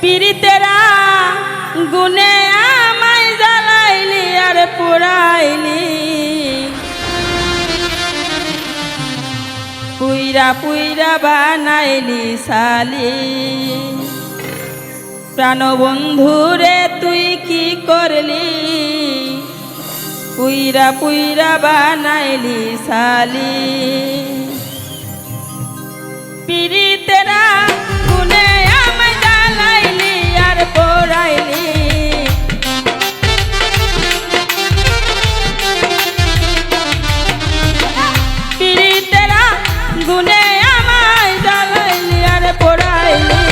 পীড়িতেরা গুনে আমায় জ্বালাইলি আর পোড়াইলি, পুইরা পুইরা বানাইলি সালি। প্রাণবন্ধুরে তুই কি করলি, পুইরা পুইরা বানাইলি সালি। পীড়িতেরা গুনে আমায় জ্বালাইলি আর পোড়াইলি, পীড়িতেরা গুনে আমায় জ্বালাইলি আর পোড়াইলি,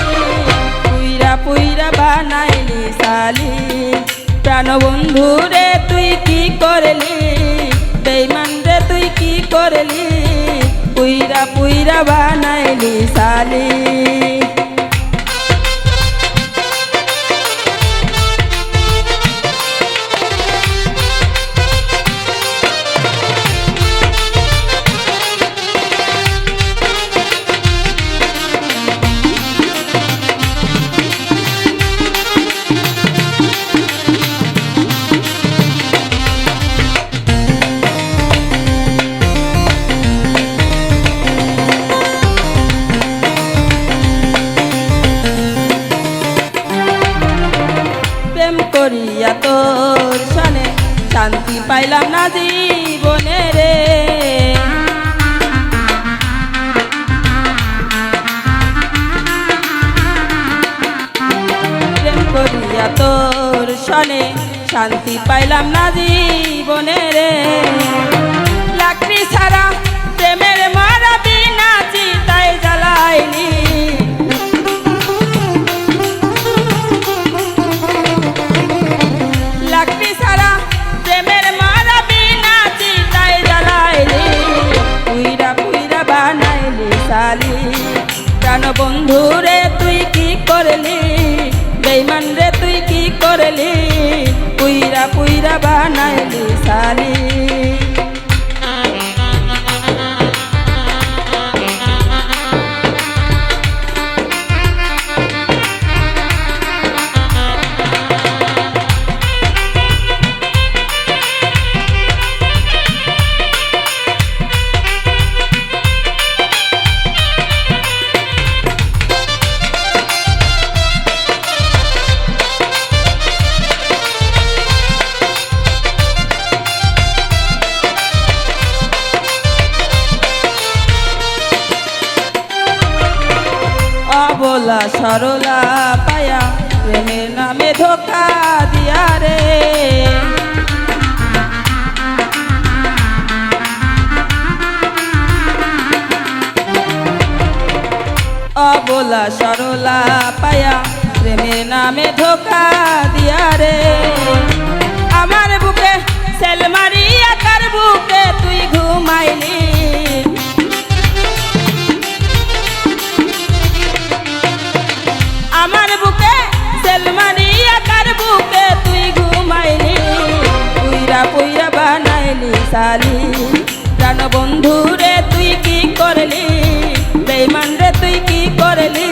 পুইরা পুইরা বানাইলি সালি। প্রাণবন্ধুরে তুই কি করলি, বেঈমান রে তুই কি করলি, পুইরা পুইরা বানাইলি সালি। করিয়া তোর সনে শান্তি পাইলাম না জীবনে রে, প্রেম করিয়া তোর সনে শান্তি পাইলাম না জীবনে রে। লাকড়ি ছাড়া প্রেমের মারা বিনা চিতায় জ্বালাইনি, লাকড়ি ছাড়া প্রেমের মারা বিনা চিতায় জ্বালাইলি, পুইরা পুইরা বানাইলি সালি। প্রাণবন্ধুরে তুই কি করলি, বেঈমান রে তুই কি করলি, পুইরা পুইরা বানাইলি সালি। অবলা সরলা পায়া প্রেমের নামে ধোকা দিয়া রে, অবলা সরলা পায়া প্রেমের নামে ধোকা দিয়া রে। আমার বুকে সেল মারিয়া তার বুকে তুই ঘুমাইলি, আমার বুকে সেল মারিয়া তার বুকে তুই ঘুমাইলি, পুইরা পুইরা বানাইলি সালি। প্রাণবন্ধুরে তুই কি করলি, বেঈমান রে তুই কি করলি,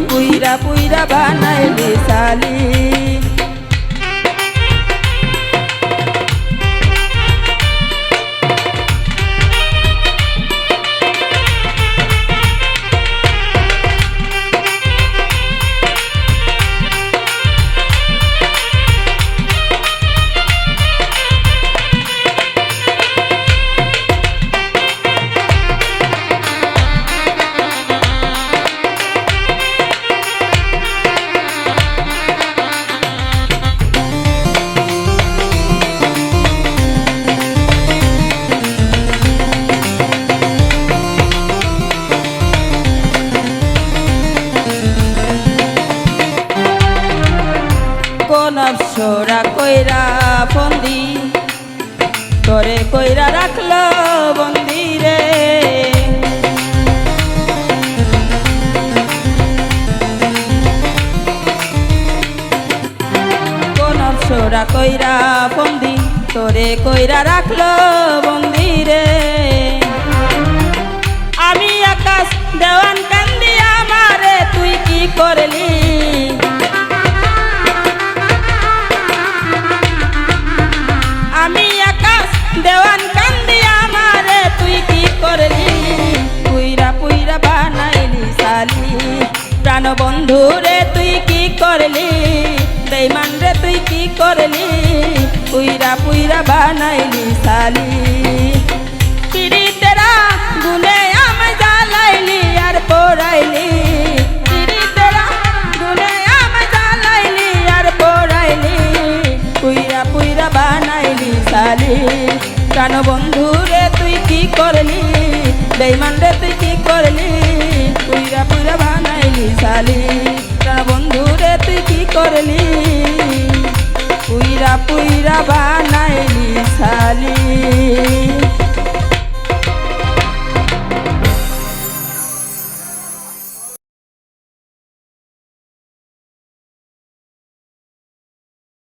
পুইরা পুইরা বানাইলি সালি। নফসরা কইরা বন্দি, তোরে কইরা রাখলো বন্দি রে, নফসরা কইরা বন্দি, তোরে কইরা রাখলো বন্দি রে। আমি আকাশ দেওয়ান কান্দি আমারে তুই কি করলি, বন্ধু রে তুই কি করলি বেঈমান রে তুই কি করলি পুইরা পুইরা বানাইলি সালি পিড়িতেরা গুনে আমায় জ্বালাইলি আর পোড়াইলি পিড়িতেরা গুনে আমায় জ্বালাইলি আর পোড়াইলি পুইরা পুইরা বানাইলি সালি কেন বন্ধু রে তুই কি করলি বেঈমান রে তুই কি করলি পুইরা পুইরা বানাইলি সালি কেন বন্ধু রে তুই কি করলি পুইরা পুইরা বানাইলি সালি।